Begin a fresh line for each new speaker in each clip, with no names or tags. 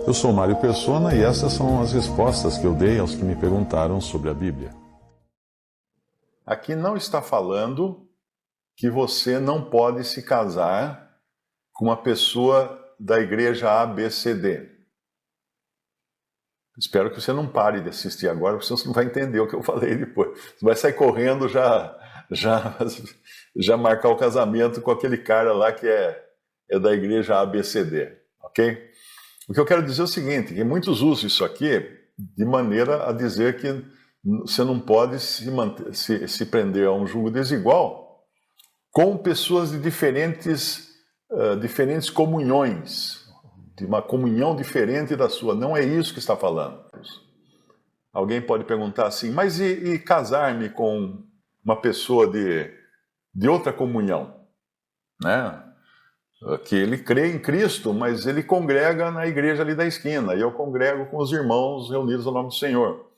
Eu sou Mário Persona e essas são as respostas que eu dei aos que me perguntaram sobre a Bíblia. Aqui não está falando que você não pode se casar com uma pessoa da igreja ABCD. Espero que você não pare de assistir agora, porque senão você não vai entender o que eu falei depois. Você vai sair correndo já marcar o casamento com aquele cara lá que é da igreja ABCD, ok? O que eu quero dizer é o seguinte, que muitos usam isso aqui de maneira a dizer que você não pode se prender a um julgo desigual com pessoas de diferentes comunhões, de uma comunhão diferente da sua. Não é isso que está falando. Alguém pode perguntar assim, mas e casar-me com uma pessoa de outra comunhão, né? Que ele crê em Cristo, mas ele congrega na igreja ali da esquina, e eu congrego com os irmãos reunidos no nome do Senhor.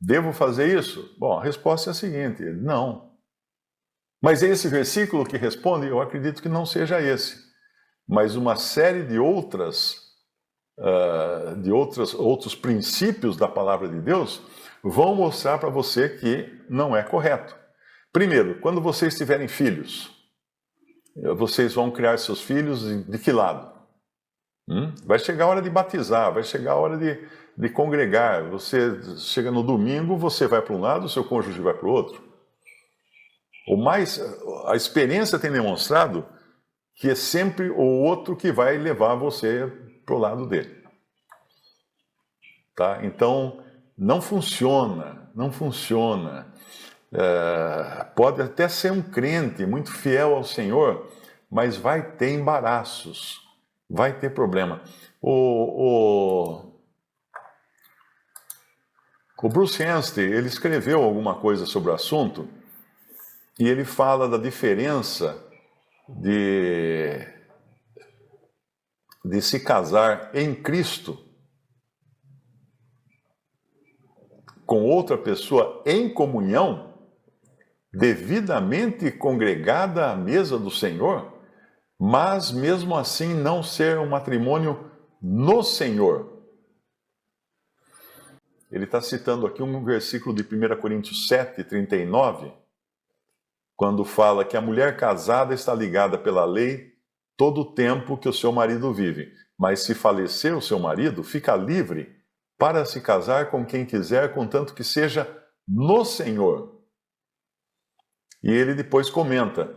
Devo fazer isso? Bom, a resposta é a seguinte, não. Mas é esse versículo que responde? Eu acredito que não seja esse. Mas uma série de outros princípios da palavra de Deus vão mostrar para você que não é correto. Primeiro, quando vocês tiverem filhos, vocês vão criar seus filhos de que lado? Vai chegar a hora de batizar, vai chegar a hora de congregar. Você chega no domingo, você vai para um lado, o seu cônjuge vai para o outro. A experiência tem demonstrado que é sempre o outro que vai levar você para o lado dele. Tá? Então, não funciona. Pode até ser um crente muito fiel ao Senhor, mas vai ter embaraços, vai ter problema. O Bruce Anstey, ele escreveu alguma coisa sobre o assunto e ele fala da diferença de se casar em Cristo com outra pessoa em comunhão, devidamente congregada à mesa do Senhor, mas mesmo assim não ser um matrimônio no Senhor. Ele está citando aqui um versículo de 1 Coríntios 7, 39, quando fala que a mulher casada está ligada pela lei todo o tempo que o seu marido vive, mas se falecer o seu marido, fica livre para se casar com quem quiser, contanto que seja no Senhor. E ele depois comenta,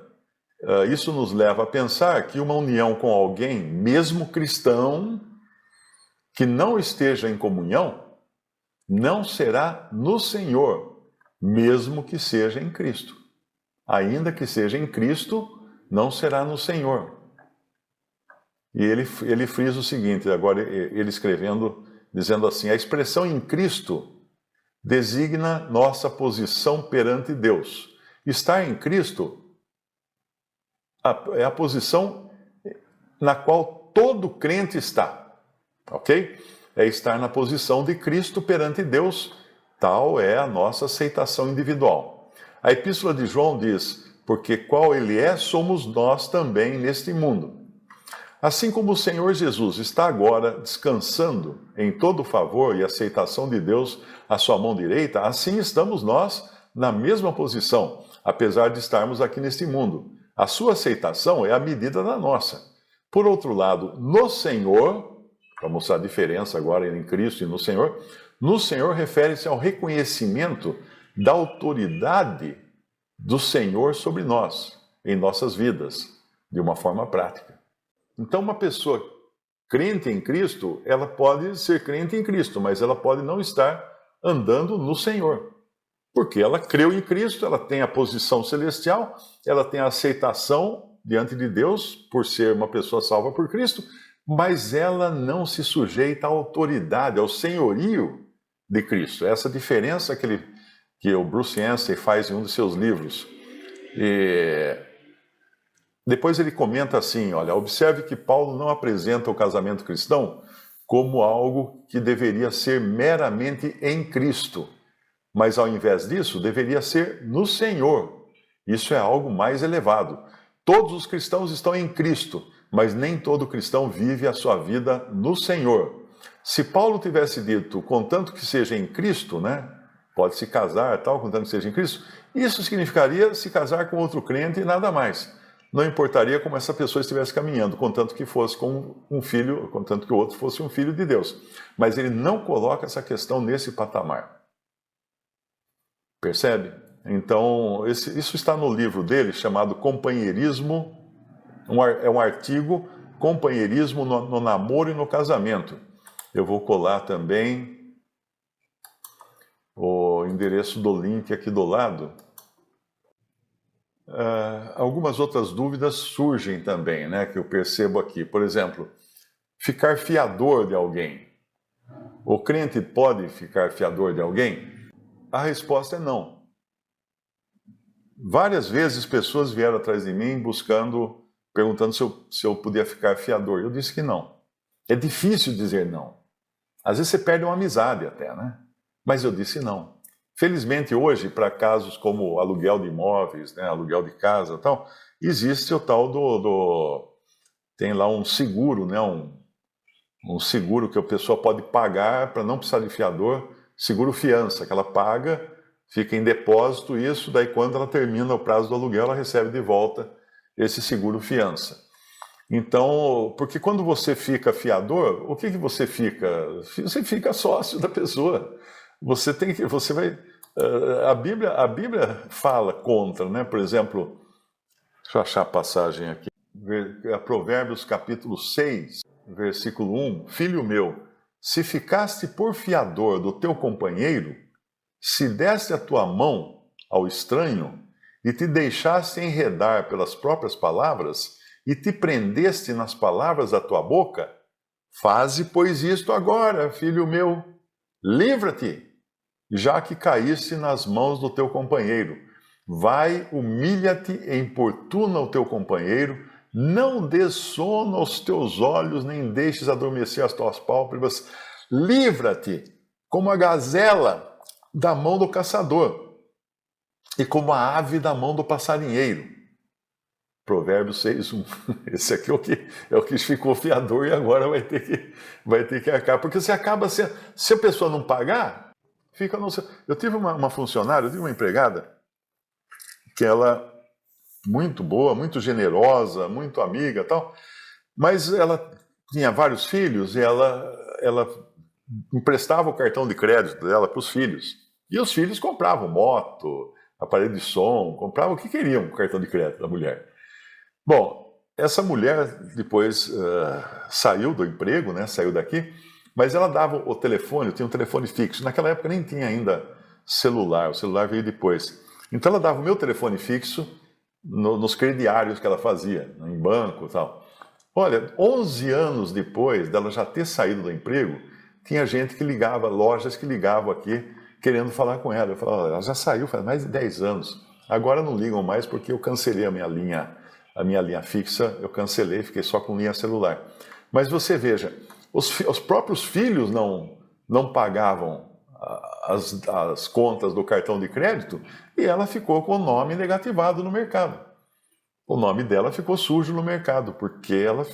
isso nos leva a pensar que uma união com alguém, mesmo cristão, que não esteja em comunhão, não será no Senhor, mesmo que seja em Cristo. Ainda que seja em Cristo, não será no Senhor. E ele frisa o seguinte, agora ele escrevendo, dizendo assim, a expressão em Cristo designa nossa posição perante Deus. Estar em Cristo é a posição na qual todo crente está, ok? É estar na posição de Cristo perante Deus, tal é a nossa aceitação individual. A Epístola de João diz, porque qual ele é, somos nós também neste mundo. Assim como o Senhor Jesus está agora descansando em todo o favor e aceitação de Deus à sua mão direita, assim estamos nós na mesma posição, apesar de estarmos aqui neste mundo. A sua aceitação é a medida da nossa. Por outro lado, no Senhor, para mostrar a diferença agora em Cristo e no Senhor refere-se ao reconhecimento da autoridade do Senhor sobre nós, em nossas vidas, de uma forma prática. Então, uma pessoa crente em Cristo, ela pode ser crente em Cristo, mas ela pode não estar andando no Senhor. Porque ela creu em Cristo, ela tem a posição celestial, ela tem a aceitação diante de Deus por ser uma pessoa salva por Cristo, mas ela não se sujeita à autoridade, ao senhorio de Cristo. Essa diferença que o Bruce Anstey faz em um de seus livros. Depois ele comenta assim, olha, observe que Paulo não apresenta o casamento cristão como algo que deveria ser meramente em Cristo, mas ao invés disso, deveria ser no Senhor. Isso é algo mais elevado. Todos os cristãos estão em Cristo, mas nem todo cristão vive a sua vida no Senhor. Se Paulo tivesse dito, contanto que seja em Cristo, né? Pode se casar, tal, contanto que seja em Cristo, isso significaria se casar com outro crente e nada mais. Não importaria como essa pessoa estivesse caminhando, contanto que fosse com um filho, contanto que o outro fosse um filho de Deus. Mas ele não coloca essa questão nesse patamar. Percebe? Então, isso está no livro dele, chamado Companheirismo, é um artigo, Companheirismo no Namoro e no Casamento. Eu vou colar também o endereço do link aqui do lado. Algumas outras dúvidas surgem também, né, que eu percebo aqui. Por exemplo, ficar fiador de alguém. O crente pode ficar fiador de alguém? A resposta é não. Várias vezes pessoas vieram atrás de mim perguntando se eu podia ficar fiador. Eu disse que não. É difícil dizer não. Às vezes você perde uma amizade até, né? Mas eu disse não. Felizmente hoje, para casos como aluguel de imóveis, né, aluguel de casa e tal, existe o tal tem lá um seguro, né, um seguro que a pessoa pode pagar para não precisar de fiador, seguro fiança, que ela paga, fica em depósito isso, daí quando ela termina o prazo do aluguel, ela recebe de volta esse seguro fiança. Então, porque quando você fica fiador, o que você fica? Você fica sócio da pessoa. A Bíblia fala contra, né? Por exemplo, deixa eu achar a passagem aqui. Provérbios capítulo 6, versículo 1. Filho meu, se ficaste por fiador do teu companheiro, se deste a tua mão ao estranho e te deixaste enredar pelas próprias palavras e te prendeste nas palavras da tua boca, faze, pois, isto agora, filho meu, livra-te, já que caíste nas mãos do teu companheiro. Vai, humilha-te e importuna o teu companheiro, não dê sono aos teus olhos, nem deixes adormecer as tuas pálpebras. Livra-te, como a gazela da mão do caçador, e como a ave da mão do passarinheiro. Provérbios 6:1. Esse aqui é o que ficou fiador e agora vai ter que arcar. Porque você acaba sendo... Se a pessoa não pagar, fica no seu... Eu tive uma funcionária, eu tive uma empregada, que ela, muito boa, muito generosa, muito amiga e tal, mas ela tinha vários filhos e ela emprestava o cartão de crédito dela para os filhos. E os filhos compravam moto, aparelho de som, compravam o que queriam com o cartão de crédito da mulher. Bom, essa mulher depois saiu do emprego, né, saiu daqui, mas ela dava o telefone, eu tinha um telefone fixo. Naquela época nem tinha ainda celular, o celular veio depois. Então ela dava o meu telefone fixo nos crediários que ela fazia, em banco e tal. Olha, 11 anos depois dela já ter saído do emprego, tinha gente que ligava, lojas que ligavam aqui, querendo falar com ela. Eu falava, ela já saiu faz mais de 10 anos. Agora não ligam mais porque eu cancelei a minha linha fixa, eu cancelei, fiquei só com linha celular. Mas você veja, os próprios filhos não pagavam as contas do cartão de crédito e ela ficou com o nome negativado no mercado. O nome dela ficou sujo no mercado, porque ela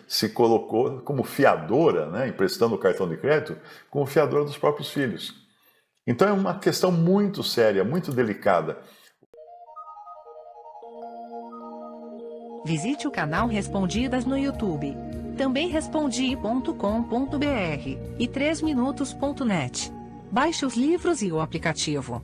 se colocou como fiadora, né, emprestando o cartão de crédito, como fiadora dos próprios filhos. Então é uma questão muito séria, muito delicada.
Visite o canal Respondidas no YouTube. Também respondi.com.br e 3minutos.net. Baixe os livros e o aplicativo.